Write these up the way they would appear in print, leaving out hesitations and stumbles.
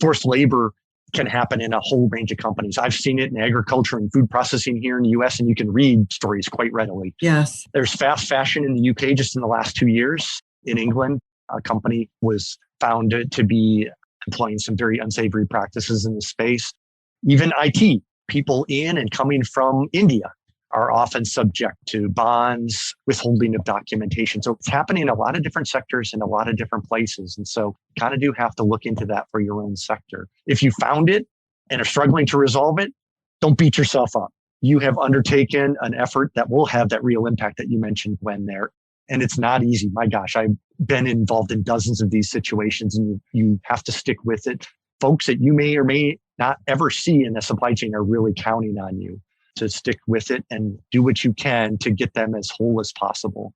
forced labor can happen in a whole range of companies. I've seen it in agriculture and food processing here in the US, and you can read stories quite readily. Yes. There's fast fashion in the UK just in the last 2 years. In England, a company was found to be employing some very unsavory practices in the space. Even IT, people in and coming from India are often subject to bonds, withholding of documentation. So it's happening in a lot of different sectors in a lot of different places. And so you kind of do have to look into that for your own sector. If you found it and are struggling to resolve it, don't beat yourself up. You have undertaken an effort that will have that real impact that you mentioned, Gwen, there. And it's not easy. My gosh, I've been involved in dozens of these situations, and you have to stick with it. Folks that you may or may not ever see in the supply chain are really counting on you to stick with it and do what you can to get them as whole as possible.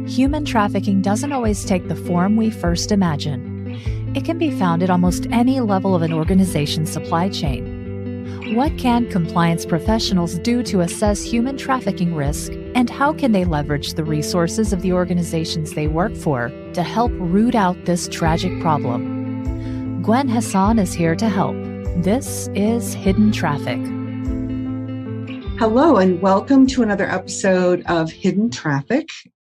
Human trafficking doesn't always take the form we first imagine. It can be found at almost any level of an organization's supply chain. What can compliance professionals do to assess human trafficking risk, and how can they leverage the resources of the organizations they work for to help root out this tragic problem? Gwen Hassan is here to help. This is Hidden Traffic. Hello, and welcome to another episode of Hidden Traffic.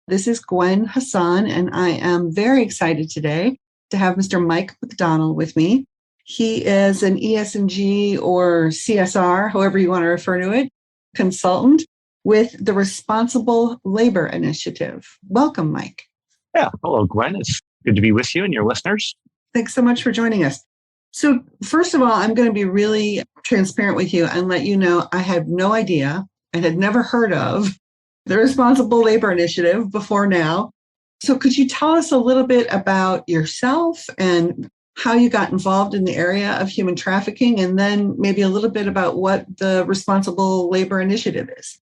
This is Gwen Hassan, and I am very excited today to have Mr. Mike McDonnell with me. He is an ESG or CSR, however you want to refer to it, consultant with the Responsible Labor Initiative. Welcome, Mike. Yeah. Hello, Gwen. It's good to be with you and your listeners. Thanks so much for joining us. So first of all, I'm going to be really transparent with you and let you know I had no idea and had never heard of the Responsible Labor Initiative before now. So could you tell us a little bit about yourself and how you got involved in the area of human trafficking, and then maybe a little bit about what the Responsible Labor Initiative is?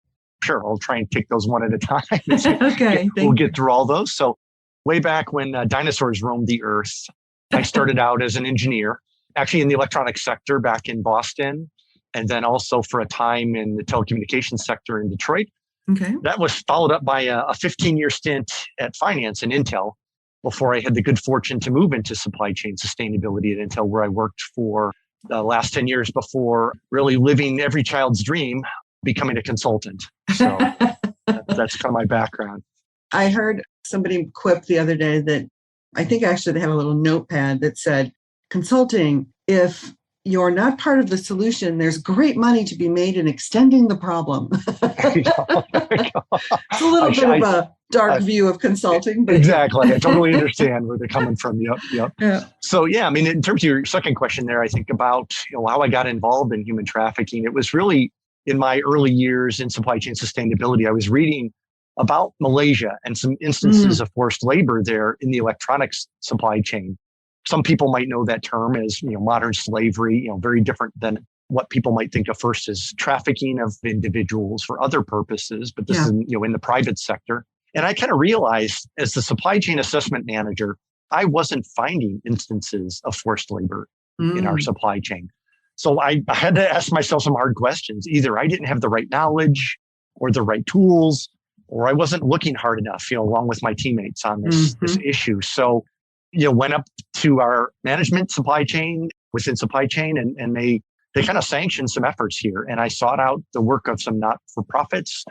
Sure. I'll try and take those one at a time. Okay. We'll get through all those. So way back when dinosaurs roamed the earth, I started out as an engineer, actually in the electronics sector back in Boston, and then also for a time in the telecommunications sector in Detroit. Okay. That was followed up by a 15-year stint at finance in Intel before I had the good fortune to move into supply chain sustainability at Intel, where I worked for the last 10 years before really living every child's dream, becoming a consultant. So that's kind of my background. I heard somebody quip the other day that I think actually they had a little notepad that said, consulting, if you're not part of the solution, there's great money to be made in extending the problem. It's a little bit of a dark view of consulting. But exactly. I totally understand where they're coming from. Yep. Yeah. So yeah, I mean, in terms of your second question there, I think about how I got involved in human trafficking. It was really in my early years in supply chain sustainability. I was reading about Malaysia and some instances of forced labor there in the electronics supply chain. Some people might know that term as modern slavery, very different than what people might think of first as trafficking of individuals for other purposes. But this is in the private sector. And I kind of realized as the supply chain assessment manager, I wasn't finding instances of forced labor in our supply chain. So I had to ask myself some hard questions. Either I didn't have the right knowledge or the right tools, or I wasn't looking hard enough, along with my teammates on this issue. So, went up to our management supply chain within supply chain, and they kind of sanctioned some efforts here. And I sought out the work of some not-for-profits,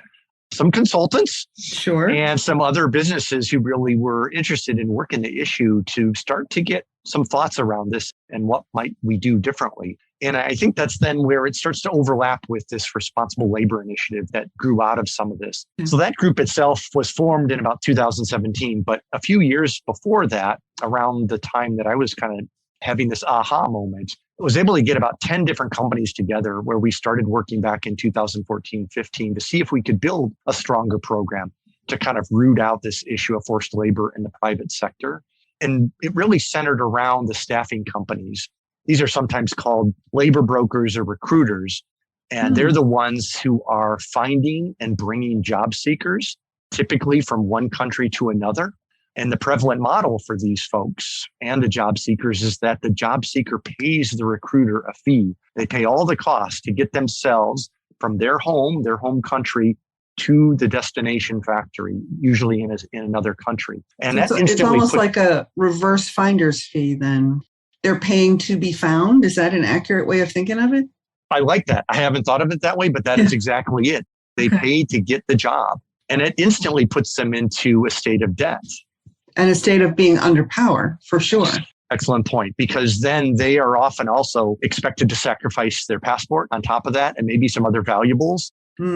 some consultants, and some other businesses who really were interested in working the issue to start to get some thoughts around this and what might we do differently. And I think that's then where it starts to overlap with this Responsible Labor Initiative that grew out of some of this. So that group itself was formed in about 2017, but a few years before that, around the time that I was kind of having this aha moment, I was able to get about 10 different companies together where we started working back in 2014-15 to see if we could build a stronger program to kind of root out this issue of forced labor in the private sector. And it really centered around the staffing companies. These are sometimes called labor brokers or recruiters, and they're the ones who are finding and bringing job seekers, typically from one country to another. And the prevalent model for these folks and the job seekers is that the job seeker pays the recruiter a fee. They pay all the costs to get themselves from their home country, to the destination factory, usually in another country. And it's almost like a reverse finder's fee then. they're paying to be found. Is that an accurate way of thinking of it? I like that. I haven't thought of it that way, but that is exactly it. They pay to get the job, and it instantly puts them into a state of debt. And a state of being under power, for sure. Excellent point, because then they are often also expected to sacrifice their passport on top of that and maybe some other valuables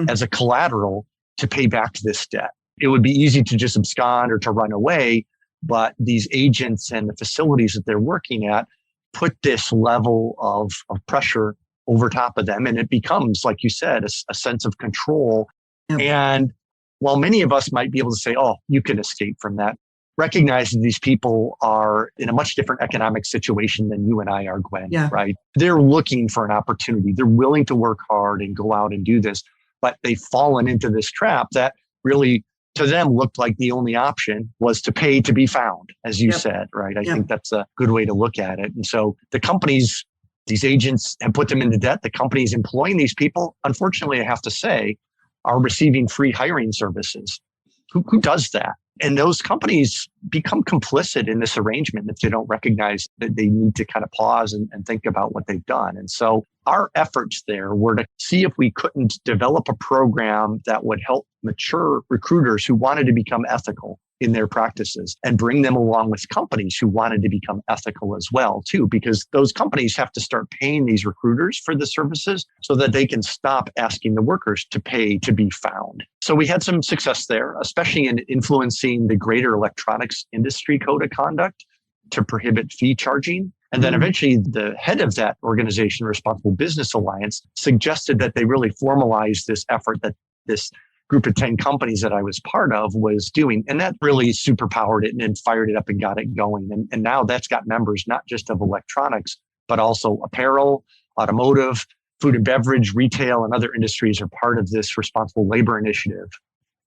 as a collateral to pay back this debt. It would be easy to just abscond or to run away, but these agents and the facilities that they're working at put this level of pressure over top of them. And it becomes, like you said, a sense of control. Yep. And while many of us might be able to say, oh, you can escape from that, recognizing these people are in a much different economic situation than you and I are, Gwen, right? They're looking for an opportunity. They're willing to work hard and go out and do this, but they've fallen into this trap that really, to them, looked like the only option was to pay to be found, as you said, right? I think that's a good way to look at it. And so the companies, these agents have put them into debt. The companies employing these people, unfortunately, I have to say, are receiving free hiring services. Who does that? And those companies become complicit in this arrangement if they don't recognize that they need to kind of pause and think about what they've done. And so our efforts there were to see if we couldn't develop a program that would help mature recruiters who wanted to become ethical in their practices and bring them along with companies who wanted to become ethical as well, too, because those companies have to start paying these recruiters for the services so that they can stop asking the workers to pay to be found. So we had some success there, especially in influencing the greater electronics industry code of conduct to prohibit fee charging. And then eventually the head of that organization, Responsible Business Alliance, suggested that they really formalize this effort that this group of 10 companies that I was part of was doing. And that really superpowered it and fired it up and got it going. And now that's got members, not just of electronics, but also apparel, automotive, food and beverage, retail, and other industries are part of this responsible labor initiative.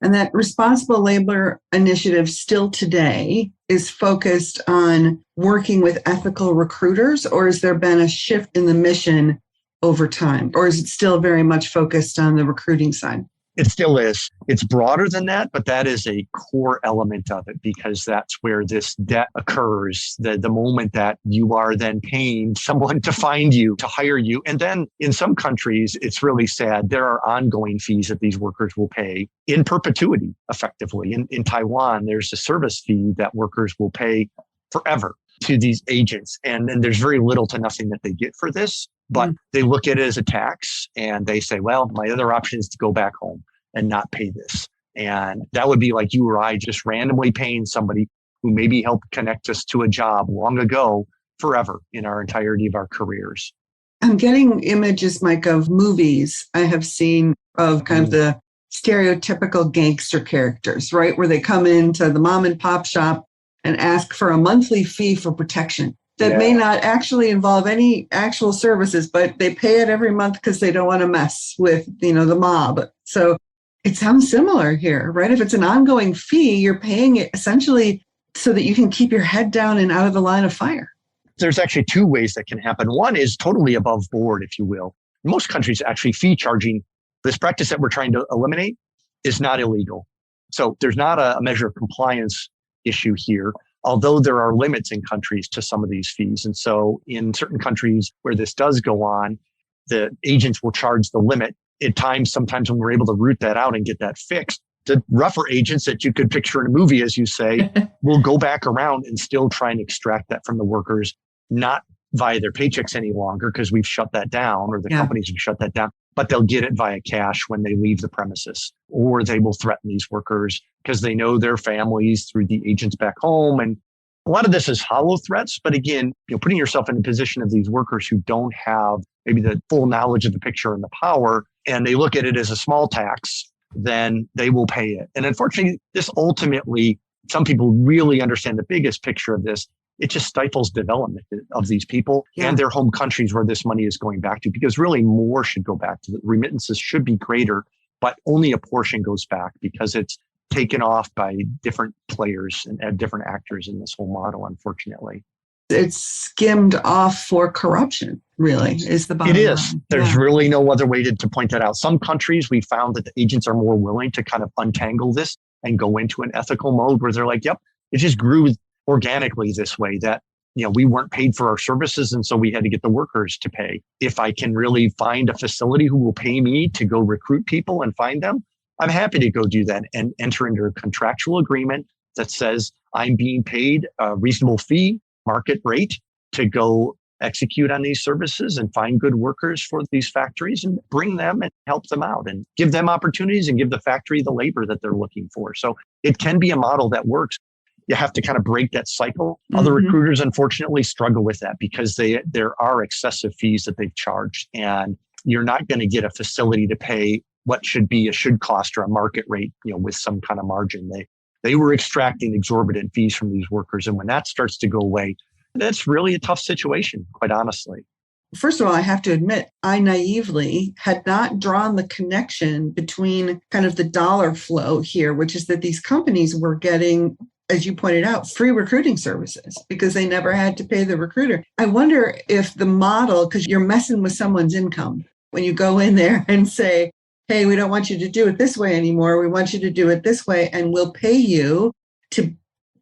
And that responsible labor initiative still today is focused on working with ethical recruiters, or has there been a shift in the mission over time? Or is it still very much focused on the recruiting side? It still is. It's broader than that, but that is a core element of it because that's where this debt occurs. The moment that you are then paying someone to find you, to hire you. And then in some countries, it's really sad. There are ongoing fees that these workers will pay in perpetuity, effectively. In Taiwan, there's a service fee that workers will pay forever to these agents. And then there's very little to nothing that they get for this. But they look at it as a tax and they say, well, my other option is to go back home and not pay this. And that would be like you or I just randomly paying somebody who maybe helped connect us to a job long ago forever in our entirety of our careers. I'm getting images, Mike, of movies I have seen of kind of the stereotypical gangster characters, right? Where they come into the mom and pop shop and ask for a monthly fee for protection. That may not actually involve any actual services, but they pay it every month because they don't want to mess with, the mob. So it sounds similar here, right? If it's an ongoing fee, you're paying it essentially so that you can keep your head down and out of the line of fire. There's actually two ways that can happen. One is totally above board, if you will. Most countries actually fee charging, this practice that we're trying to eliminate, is not illegal. So there's not a measure of compliance issue here. Although there are limits in countries to some of these fees. And so in certain countries where this does go on, the agents will charge the limit. At times, sometimes when we're able to root that out and get that fixed, the rougher agents that you could picture in a movie, as you say, will go back around and still try and extract that from the workers, not via their paychecks any longer because we've shut that down or the companies have shut that down, but they'll get it via cash when they leave the premises, or they will threaten these workers because they know their families through the agents back home. And a lot of this is hollow threats. But again, putting yourself in the position of these workers who don't have maybe the full knowledge of the picture and the power, and they look at it as a small tax, then they will pay it. And unfortunately, this ultimately, some people really understand the biggest picture of this. It just stifles development of these people and their home countries where this money is going back to, because really more should go back to the remittances should be greater, but only a portion goes back because it's taken off by different players and different actors in this whole model, unfortunately. It's skimmed off for corruption, really, is the bottom line. It is. There's really no other way to point that out. Some countries, we found that the agents are more willing to kind of untangle this and go into an ethical mode where they're like, yep, it just grew organically this way, that we weren't paid for our services, and so we had to get the workers to pay. If I can really find a facility who will pay me to go recruit people and find them, I'm happy to go do that and enter into a contractual agreement that says I'm being paid a reasonable fee, market rate, to go execute on these services and find good workers for these factories and bring them and help them out and give them opportunities and give the factory the labor that they're looking for. So it can be a model that works. You have to kind of break that cycle. Other recruiters, unfortunately, struggle with that because there are excessive fees that they've charged, and you're not going to get a facility to pay what should be a should cost or a market rate, with some kind of margin. They were extracting exorbitant fees from these workers, and when that starts to go away, that's really a tough situation, quite honestly. First of all, I have to admit, I naively had not drawn the connection between kind of the dollar flow here, which is that these companies were getting, as you pointed out, free recruiting services because they never had to pay the recruiter. I wonder if the model, because you're messing with someone's income when you go in there and say, hey, we don't want you to do it this way anymore. We want you to do it this way, and we'll pay you to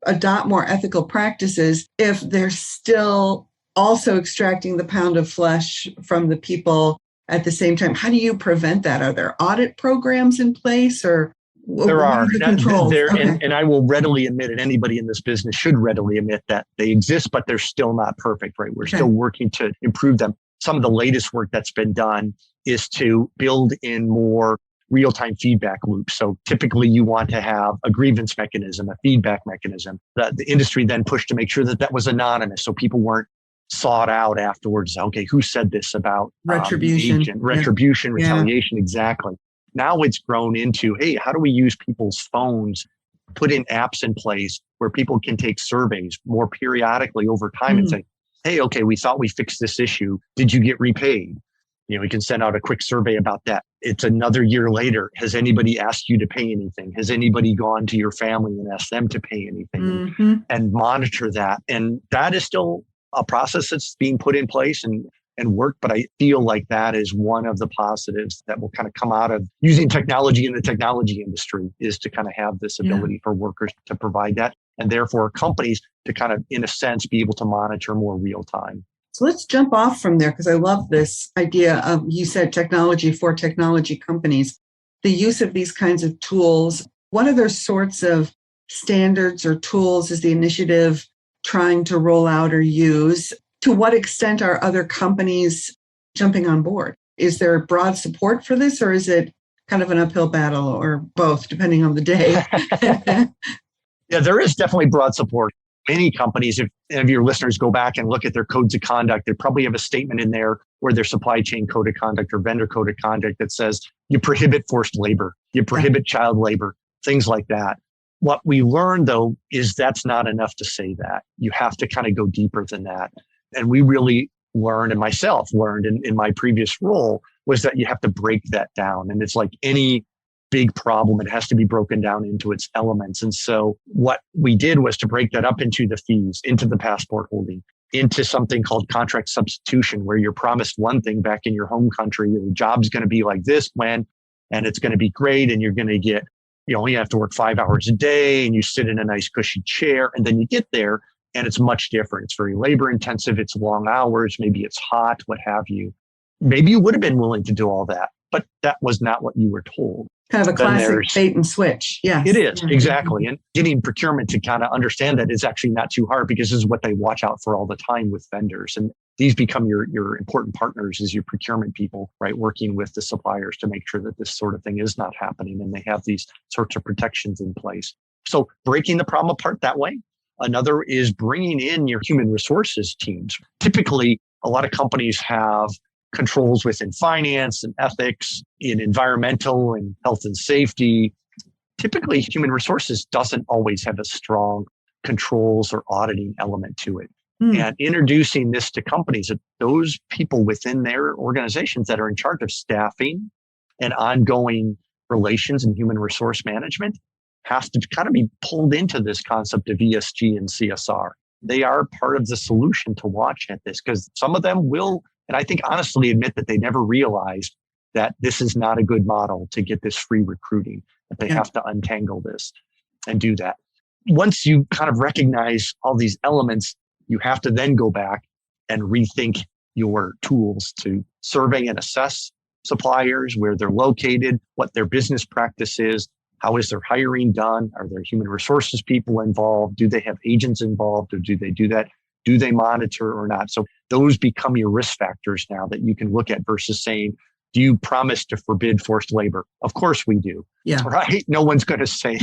adopt more ethical practices if they're still also extracting the pound of flesh from the people at the same time. How do you prevent that? Are there audit programs in place, or there are the controls? And I will readily admit, and anybody in this business should readily admit that they exist, but they're still not perfect, right? We're still working to improve them. Some of the latest work that's been done is to build in more real-time feedback loops. So typically you want to have a grievance mechanism, a feedback mechanism. The industry then pushed to make sure that was anonymous, so people weren't sought out afterwards. Okay, who said this about retribution? Retaliation, exactly. Now it's grown into, hey, how do we use people's phones, put in apps in place where people can take surveys more periodically over time and say, hey, okay, we thought we fixed this issue. Did you get repaid? We can send out a quick survey about that. It's another year later. Has anybody asked you to pay anything? Has anybody gone to your family and asked them to pay anything? And monitor that. And that is still a process that's being put in place and work. But I feel like that is one of the positives that will kind of come out of using technology in the technology industry, is to kind of have this ability for workers to provide that. And therefore companies to kind of, in a sense, be able to monitor more real time. So let's jump off from there, because I love this idea of, you said technology for technology companies, the use of these kinds of tools. What other sorts of standards or tools is the initiative trying to roll out or use? To what extent are other companies jumping on board? Is there broad support for this, or is it kind of an uphill battle, or both, depending on the day? Yeah, there is definitely broad support. Many companies, if any of your listeners go back and look at their codes of conduct, they probably have a statement in there, or their supply chain code of conduct or vendor code of conduct, that says you prohibit forced labor, you prohibit child labor, things like that. What we learned, though, is that's not enough to say that. You have to kind of go deeper than that. And we really learned, and myself learned in my previous role, was that you have to break that down. And it's like any big problem, it has to be broken down into its elements. And so what we did was to break that up into the fees, into the passport holding, into something called contract substitution, where you're promised one thing back in your home country. The job's going to be like this plan, and it's going to be great. And you're going to get, you only have to work 5 hours a day, and you sit in a nice cushy chair. And then you get there and it's much different. It's very labor intensive. It's long hours. Maybe it's hot, what have you. Maybe you would have been willing to do all that, but that was not what you were told. Kind of a classic bait and switch. Yes. It is, exactly. And getting procurement to kind of understand that is actually not too hard, because this is what they watch out for all the time with vendors. And these become your important partners as your procurement people, right? Working with the suppliers to make sure that this sort of thing is not happening, and they have these sorts of protections in place. So breaking the problem apart that way. Another is bringing in your human resources teams. Typically, a lot of companies have controls within finance and ethics, in environmental and health and safety. Typically, human resources doesn't always have a strong controls or auditing element to it. And introducing this to companies, that those people within their organizations that are in charge of staffing and ongoing relations and human resource management has to kind of be pulled into this concept of ESG and CSR. They are part of the solution to watch at this, because some of them will, and I think honestly admit that they never realized that this is not a good model to get this free recruiting, that they have to untangle this and do that. Once you kind of recognize all these elements, You have to then go back and rethink your tools to survey and assess suppliers, where they're located, what their business practice is, how is their hiring done? Are there human resources people involved? Do they have agents involved, or do they do that? Do they monitor or not? So those become your risk factors now that you can look at versus saying, do you promise to forbid forced labor? Of course we do. Yeah. Right? No one's going to say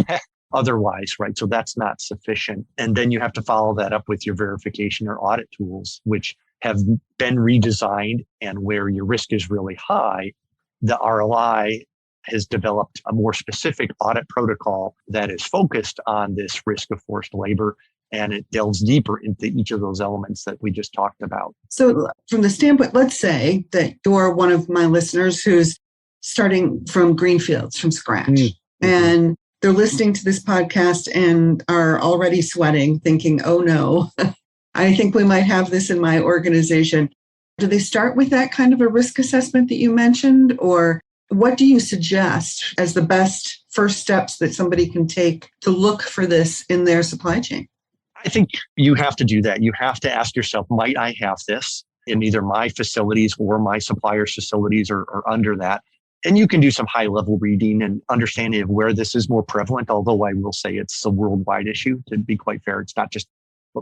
otherwise, right? So that's not sufficient. And then you have to follow that up with your verification or audit tools, which have been redesigned, and where your risk is really high, the RLI has developed a more specific audit protocol that is focused on this risk of forced labor, and it delves deeper into each of those elements that we just talked about. So from the standpoint, let's say that you're one of my listeners who's starting from greenfields, from scratch, and they're listening to this podcast and are already sweating, thinking, oh no, I think we might have this in my organization. Do they start with that kind of a risk assessment that you mentioned? Or what do you suggest as the best first steps that somebody can take to look for this in their supply chain? I think you have to do that. You have to ask yourself, might I have this in either my facilities or my suppliers' facilities, or under that? And you can do some high level reading and understanding of where this is more prevalent, although I will say it's a worldwide issue. To be quite fair, it's not just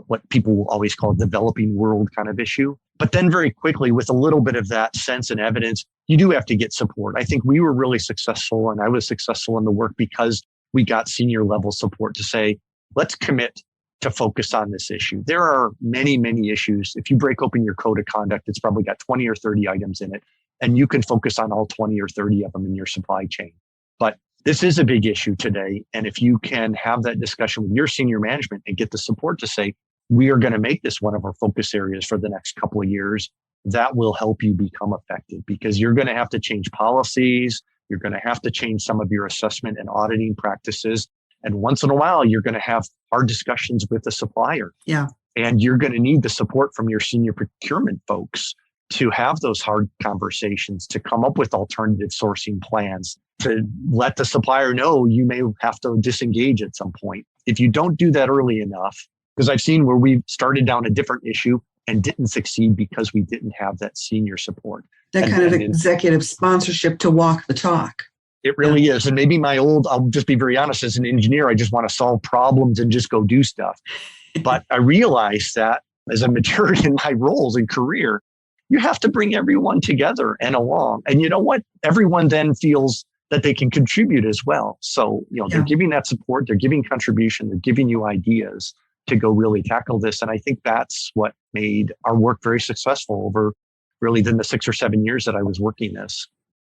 what people will always call a developing world kind of issue. But then very quickly, with a little bit of that sense and evidence, you do have to get support. I think we were really successful, and I was successful in the work because we got senior level support to say, let's commit to focus on this issue. There are many, many issues. If you break open your code of conduct, it's probably got 20 or 30 items in it, and you can focus on all 20 or 30 of them in your supply chain. But this is a big issue today. And if you can have that discussion with your senior management and get the support to say, we are going to make this one of our focus areas for the next couple of years, that will help you become effective, because you're going to have to change policies. You're going to have to change some of your assessment and auditing practices. And once in a while, you're going to have hard discussions with the supplier. Yeah. And you're going to need the support from your senior procurement folks to have those hard conversations, to come up with alternative sourcing plans, to let the supplier know you may have to disengage at some point. If you don't do that early enough, because I've seen where we've started down a different issue and didn't succeed because we didn't have that senior support. That kind of executive sponsorship to walk the talk. It really is. And maybe I'll just be very honest, as an engineer, I just want to solve problems and just go do stuff. But I realized that as I matured in my roles and career, you have to bring everyone together and along. And you know what? Everyone then feels that they can contribute as well. So, they're giving that support, they're giving contribution, they're giving you ideas to go really tackle this. And I think that's what made our work very successful over really the 6 or 7 years that I was working this.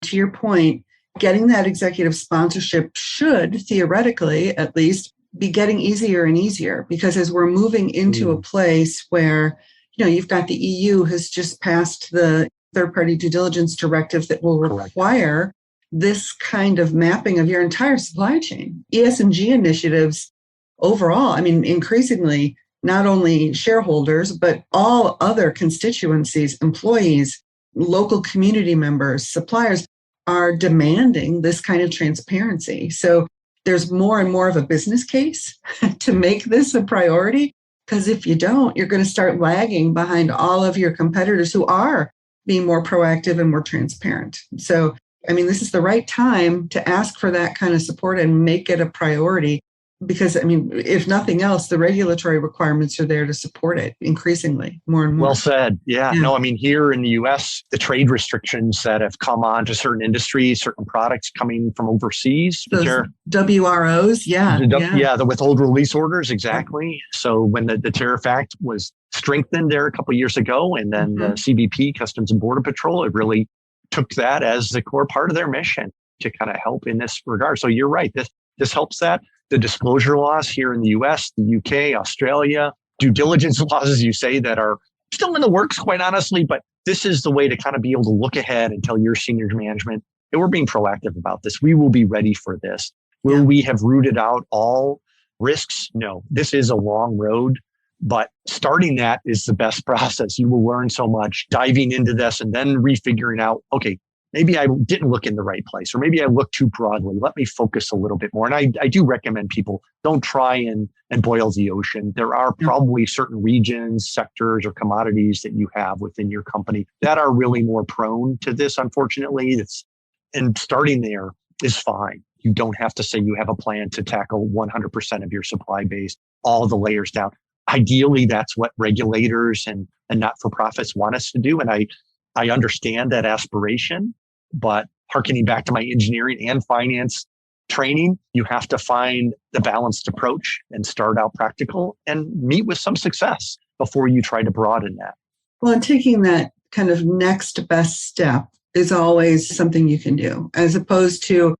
To your point, getting that executive sponsorship should theoretically at least be getting easier and easier, because as we're moving into a place where, you've got the EU has just passed the third-party due diligence directive that will require this kind of mapping of your entire supply chain. ESG initiatives overall, increasingly, not only shareholders, but all other constituencies, employees, local community members, suppliers are demanding this kind of transparency. So there's more and more of a business case to make this a priority, because if you don't, you're going to start lagging behind all of your competitors who are being more proactive and more transparent. So, this is the right time to ask for that kind of support and make it a priority. Because, if nothing else, the regulatory requirements are there to support it increasingly, more and more. Well said. Yeah. No, here in the U.S., the trade restrictions that have come on to certain industries, certain products coming from overseas. Those WROs, the withhold release orders, exactly. So when the Tariff Act was strengthened there a couple of years ago, and then the CBP, Customs and Border Patrol, it really took that as the core part of their mission to kind of help in this regard. So you're right. This helps that. The disclosure laws here in the US, the UK, Australia, due diligence laws, as you say, that are still in the works, quite honestly, but this is the way to kind of be able to look ahead and tell your senior management that we're being proactive about this. We will be ready for this. Will we have rooted out all risks? No, this is a long road, but starting that is the best process. You will learn so much diving into this and then refiguring out, okay, maybe I didn't look in the right place, or maybe I looked too broadly. Let me focus a little bit more. And I do recommend people don't try and boil the ocean. There are probably certain regions, sectors, or commodities that you have within your company that are really more prone to this, unfortunately. And starting there is fine. You don't have to say you have a plan to tackle 100% of your supply base, all the layers down. Ideally, that's what regulators and not-for-profits want us to do. And I understand that aspiration, but hearkening back to my engineering and finance training, you have to find the balanced approach and start out practical and meet with some success before you try to broaden that. Well, and taking that kind of next best step is always something you can do, as opposed to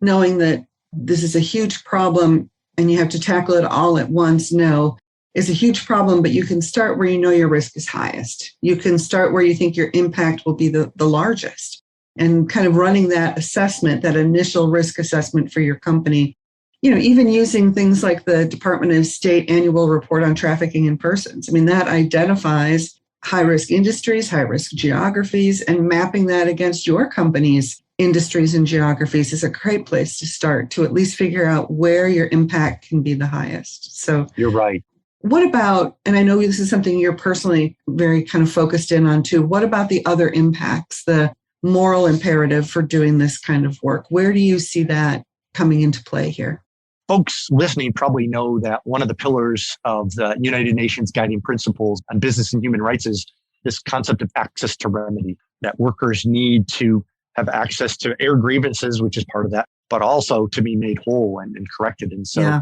knowing that this is a huge problem and you have to tackle it all at once. No, it's a huge problem, but you can start where you know your risk is highest. You can start where you think your impact will be the largest, and kind of running that assessment, that initial risk assessment for your company. Even using things like the Department of State annual report on trafficking in persons. I mean, that identifies high-risk industries, high-risk geographies, and mapping that against your company's industries and geographies is a great place to start, to at least figure out where your impact can be the highest. So you're right. What about, and I know this is something you're personally very kind of focused in on too, what about the other impacts, the moral imperative for doing this kind of work? Where do you see that coming into play here? Folks listening probably know that one of the pillars of the United Nations Guiding Principles on Business and Human Rights is this concept of access to remedy, that workers need to have access to air grievances, which is part of that, but also to be made whole and corrected. And so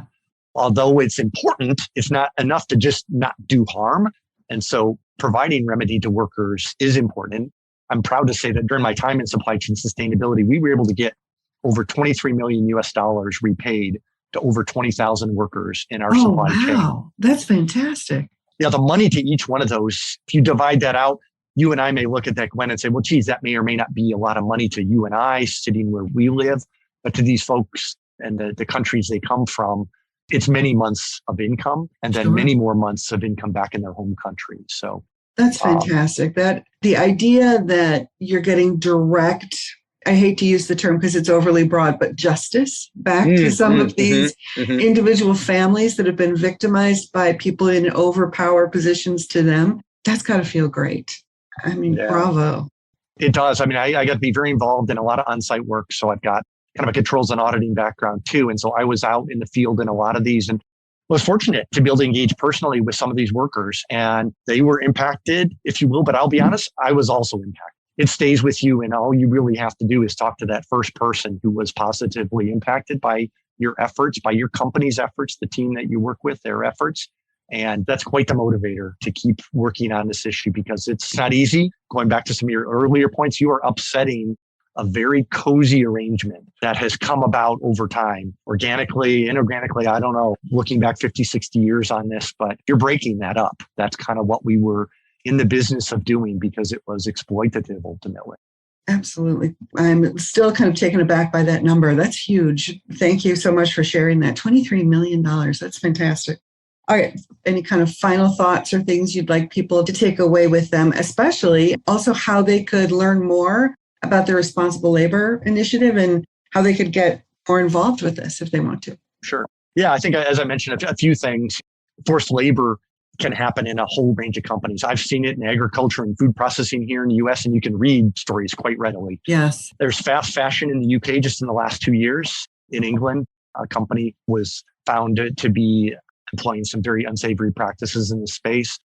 although it's important, it's not enough to just not do harm. And so providing remedy to workers is important. I'm proud to say that during my time in supply chain sustainability, we were able to get over 23 million US dollars repaid to over 20,000 workers in our supply chain. Wow, that's fantastic. Yeah, the money to each one of those, if you divide that out, you and I may look at that, Gwen, and say, well, geez, that may or may not be a lot of money to you and I sitting where we live. But to these folks and the countries they come from, it's many months of income and then many more months of income back in their home country. So that's fantastic. That the idea that you're getting direct, I hate to use the term because it's overly broad, but justice back to some of these individual families that have been victimized by people in overpower positions to them. That's got to feel great. I mean, bravo. It does. I mean, I got to be very involved in a lot of on-site work. So I've got kind of a controls and auditing background too. And so I was out in the field in a lot of these and was fortunate to be able to engage personally with some of these workers. And they were impacted, if you will. But I'll be honest, I was also impacted. It stays with you. And all you really have to do is talk to that first person who was positively impacted by your efforts, by your company's efforts, the team that you work with, their efforts. And that's quite the motivator to keep working on this issue because it's not easy. Going back to some of your earlier points, you are upsetting a very cozy arrangement that has come about over time, organically, inorganically, I don't know, looking back 50, 60 years on this, but you're breaking that up. That's kind of what we were in the business of doing because it was exploitative ultimately. Absolutely. I'm still kind of taken aback by that number. That's huge. Thank you so much for sharing that. $23 million. That's fantastic. All right. Any kind of final thoughts or things you'd like people to take away with them, especially also how they could learn more about the Responsible Labor Initiative and how they could get more involved with this if they want to? Sure. Yeah, I think, as I mentioned, a few things. Forced labor can happen in a whole range of companies. I've seen it in agriculture and food processing here in the US, and you can read stories quite readily. Yes. There's fast fashion in the UK just in the last 2 years. In England, a company was found to be employing some very unsavory practices in the space.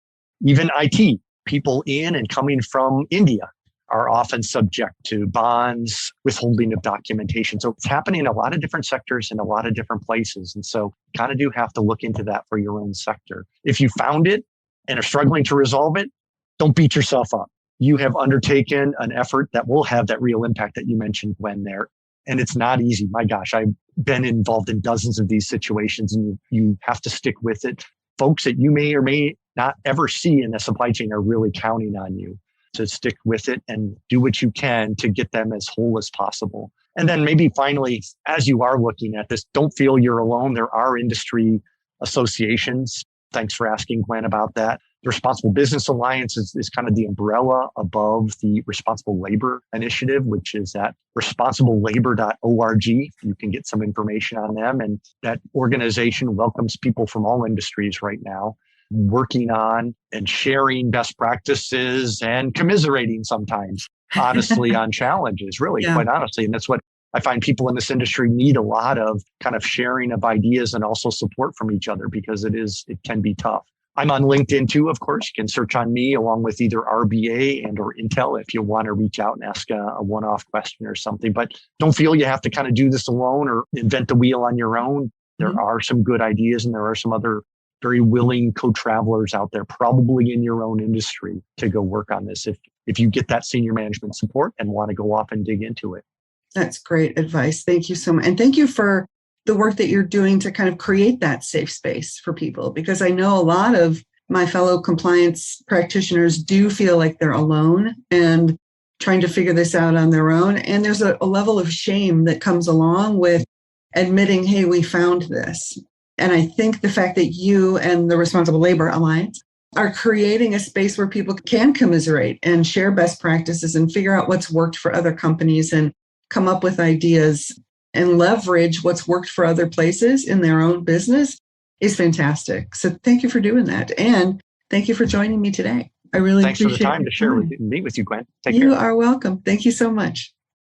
Even IT, people in and coming from India are often subject to bonds, withholding of documentation. So it's happening in a lot of different sectors in a lot of different places. And so you kind of do have to look into that for your own sector. If you found it and are struggling to resolve it, don't beat yourself up. You have undertaken an effort that will have that real impact that you mentioned, Gwen, there. And it's not easy. My gosh, I've been involved in dozens of these situations and you have to stick with it. Folks that you may or may not ever see in the supply chain are really counting on you to stick with it and do what you can to get them as whole as possible. And then maybe finally, as you are looking at this, don't feel you're alone. There are industry associations. Thanks for asking, Gwen, about that. The Responsible Business Alliance is kind of the umbrella above the Responsible Labor Initiative, which is at responsiblelabor.org. You can get some information on them. And that organization welcomes people from all industries right now, working on and sharing best practices and commiserating sometimes, honestly, on challenges, really, quite honestly. And that's what I find people in this industry need, a lot of kind of sharing of ideas and also support from each other, because it can be tough. I'm on LinkedIn too, of course. You can search on me along with either RBA and or Intel if you want to reach out and ask a one-off question or something. But don't feel you have to kind of do this alone or invent the wheel on your own. There are some good ideas, and there are some other very willing co-travelers out there, probably in your own industry, to go work on this if you get that senior management support and want to go off and dig into it. That's great advice. Thank you so much. And thank you for the work that you're doing to kind of create that safe space for people, because I know a lot of my fellow compliance practitioners do feel like they're alone and trying to figure this out on their own. And there's a level of shame that comes along with admitting, hey, we found this. And I think the fact that you and the Responsible Labor Alliance are creating a space where people can commiserate and share best practices and figure out what's worked for other companies and come up with ideas and leverage what's worked for other places in their own business is fantastic. So thank you for doing that. And thank you for joining me today. I really appreciate it. Thanks for the time to share with you and meet with you, Gwen. Take care. You are welcome. Thank you so much.